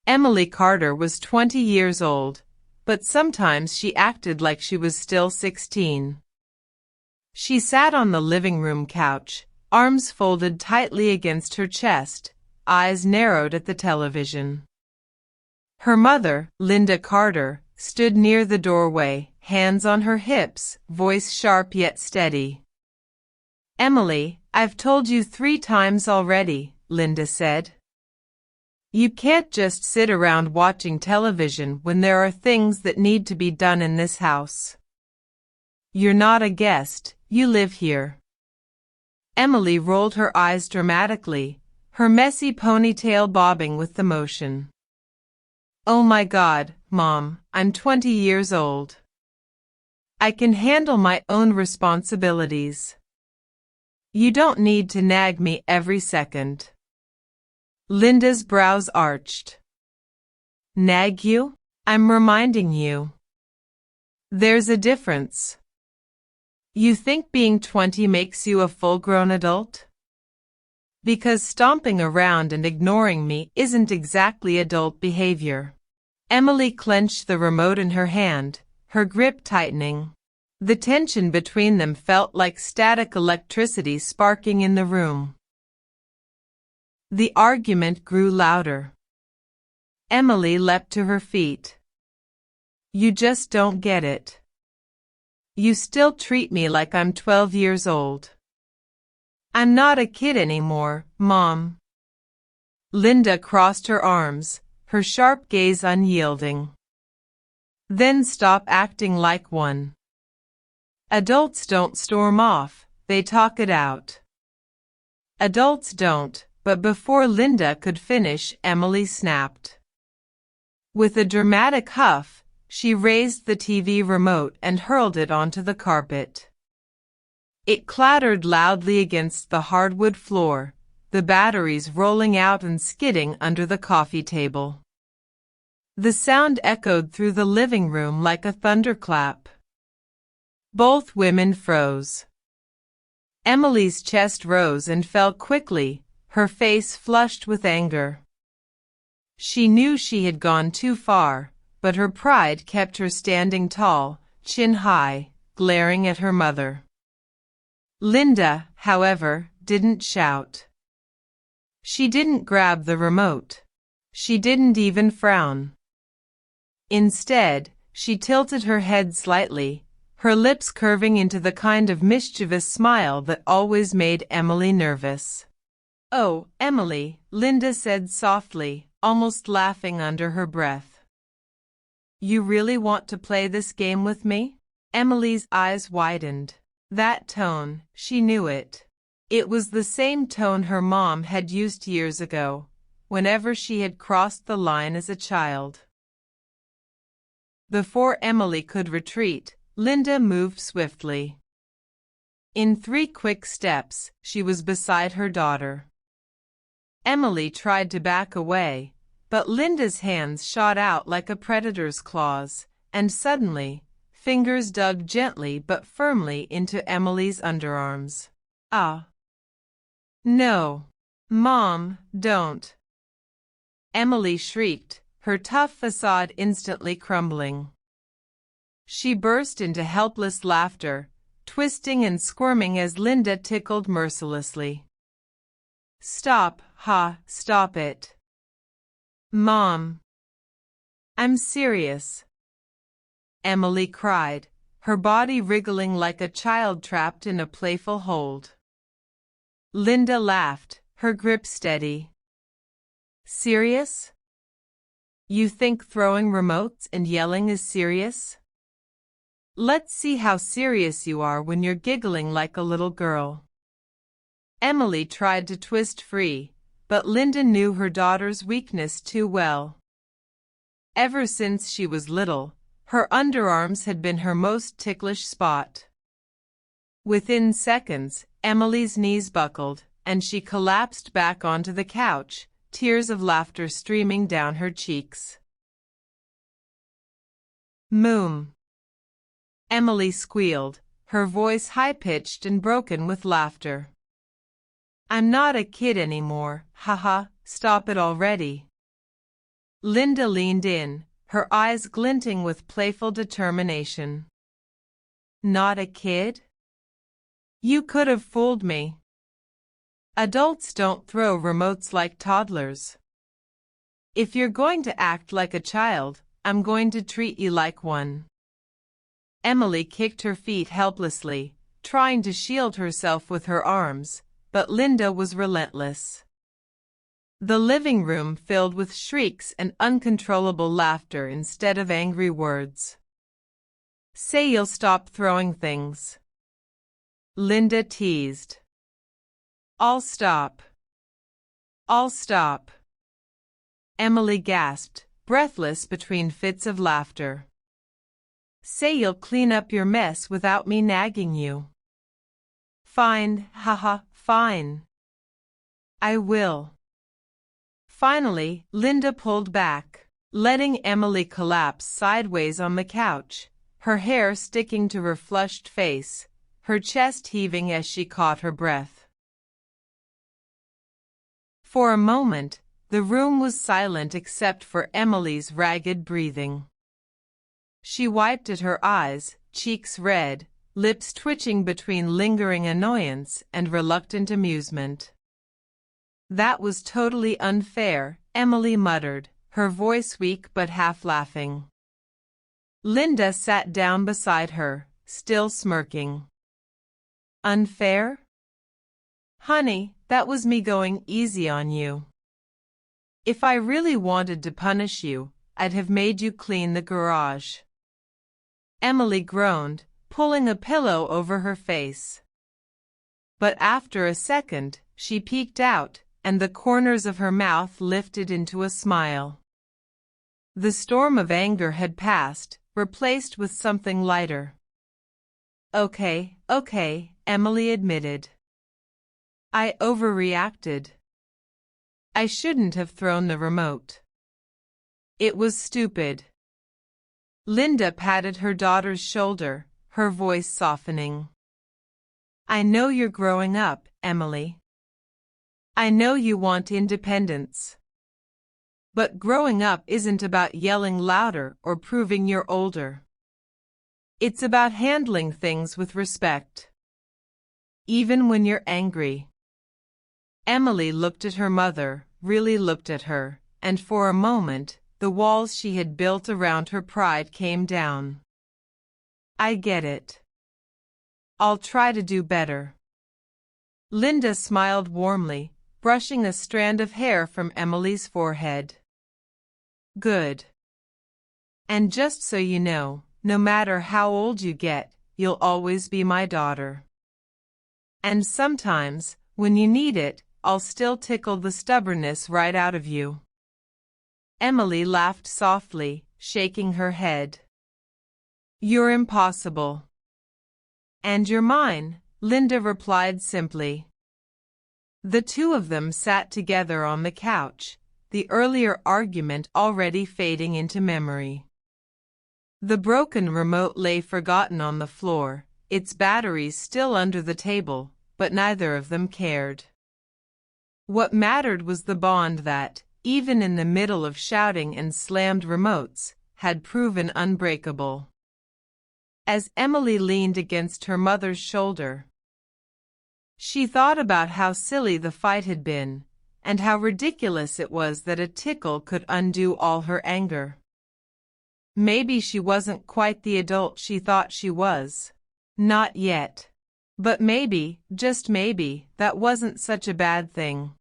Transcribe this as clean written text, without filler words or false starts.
Emily Carter was 20 years old, but sometimes she acted like she was still 16. She sat on the living room couch, arms folded tightly against her chest, eyes narrowed at the television. Her mother, Linda Carter, stood near the doorway, hands on her hips, voice sharp yet steady. "Emily, I've told you 3 times already," Linda said. "You can't just sit around watching television when there are things that need to be done in this house. You're not a guest, you live here." Emily rolled her eyes dramatically, her messy ponytail bobbing with the motion. "Oh my God, Mom, I'm 20 years old. I can handle my own responsibilities. You don't need to nag me every second." Linda's brows arched. "Nag you? I'm reminding you. There's a difference. You think being 20 makes you a full-grown adult? Because stomping around and ignoring me isn't exactly adult behavior." Emily clenched the remote in her hand, her grip tightening. The tension between them felt like static electricity sparking in the room. The argument grew louder. Emily leapt to her feet. "You just don't get it. You still treat me like I'm 12 years old. I'm not a kid anymore, Mom." Linda crossed her arms, her sharp gaze unyielding. "Then stop acting like one. Adults don't storm off, they talk it out." "Adults don't," but before Linda could finish, Emily snapped. With a dramatic huff, she raised the TV remote and hurled it onto the carpet. It clattered loudly against the hardwood floor, the batteries rolling out and skidding under the coffee table. The sound echoed through the living room like a thunderclap. Both women froze. Emily's chest rose and fell quickly, her face flushed with anger. She knew she had gone too far, but her pride kept her standing tall, chin high, glaring at her mother. Linda, however, didn't shout. She didn't grab the remote. She didn't even frown. Instead, she tilted her head slightly, her lips curving into the kind of mischievous smile that always made Emily nervous. "Oh, Emily," Linda said softly, almost laughing under her breath. "You really want to play this game with me?" Emily's eyes widened. That tone, she knew it. It was the same tone her mom had used years ago, whenever she had crossed the line as a child. Before Emily could retreat, Linda moved swiftly. In 3 quick steps, she was beside her daughter. Emily tried to back away, but Linda's hands shot out like a predator's claws, and suddenly, fingers dug gently but firmly into Emily's underarms. "Ah! No! Mom, don't!" Emily shrieked, her tough facade instantly crumbling. She burst into helpless laughter, twisting and squirming as Linda tickled mercilessly. "Stop, stop it. Mom. I'm serious," Emily cried, her body wriggling like a child trapped in a playful hold. Linda laughed, her grip steady. "Serious? You think throwing remotes and yelling is serious? Let's see how serious you are when you're giggling like a little girl." Emily tried to twist free, but Linda knew her daughter's weakness too well. Ever since she was little, her underarms had been her most ticklish spot. Within seconds, Emily's knees buckled, and she collapsed back onto the couch, tears of laughter streaming down her cheeks. "Moom," Emily squealed, her voice high-pitched and broken with laughter. "I'm not a kid anymore, haha, stop it already." Linda leaned in, her eyes glinting with playful determination. Not a kid? You could have fooled me. Adults don't throw remotes like toddlers. If you're going to act like a child, I'm going to treat you like one. Emily kicked her feet helplessly, trying to shield herself with her arms, but Linda was relentless. The living room filled with shrieks and uncontrollable laughter instead of angry words. Say you'll stop throwing things. Linda teased. I'll stop. I'll stop. Emily gasped, breathless between fits of laughter. Say you'll clean up your mess without me nagging you. Fine, haha, fine. I will. Finally, Linda pulled back, letting Emily collapse sideways on the couch, her hair sticking to her flushed face, her chest heaving as she caught her breath. For a moment, the room was silent except for Emily's ragged breathing. She wiped at her eyes, cheeks red, lips twitching between lingering annoyance and reluctant amusement. That was totally unfair, Emily muttered, her voice weak but half laughing. Linda sat down beside her, still smirking. Unfair? Honey, that was me going easy on you. If I really wanted to punish you, I'd have made you clean the garage. Emily groaned, pulling a pillow over her face. But after a second, she peeked out, and the corners of her mouth lifted into a smile. The storm of anger had passed, replaced with something lighter. Okay, Emily admitted. I overreacted. I shouldn't have thrown the remote. It was stupid. Linda patted her daughter's shoulder, her voice softening. I know you're growing up, Emily. I know you want independence. But growing up isn't about yelling louder or proving you're older. It's about handling things with respect. Even when you're angry. Emily looked at her mother, really looked at her, and for a moment, the walls she had built around her pride came down. I get it. I'll try to do better. Linda smiled warmly, brushing a strand of hair from Emily's forehead. Good. And just so you know, no matter how old you get, you'll always be my daughter. And sometimes, when you need it, I'll still tickle the stubbornness right out of you. Emily laughed softly, shaking her head. You're impossible. And you're mine, Linda replied simply. The two of them sat together on the couch, the earlier argument already fading into memory. The broken remote lay forgotten on the floor, its batteries still under the table, but neither of them cared. What mattered was the bond that, even in the middle of shouting and slammed remotes, had proven unbreakable. As Emily leaned against her mother's shoulder, she thought about how silly the fight had been, and how ridiculous it was that a tickle could undo all her anger. Maybe she wasn't quite the adult she thought she was. Not yet. But maybe, just maybe, that wasn't such a bad thing.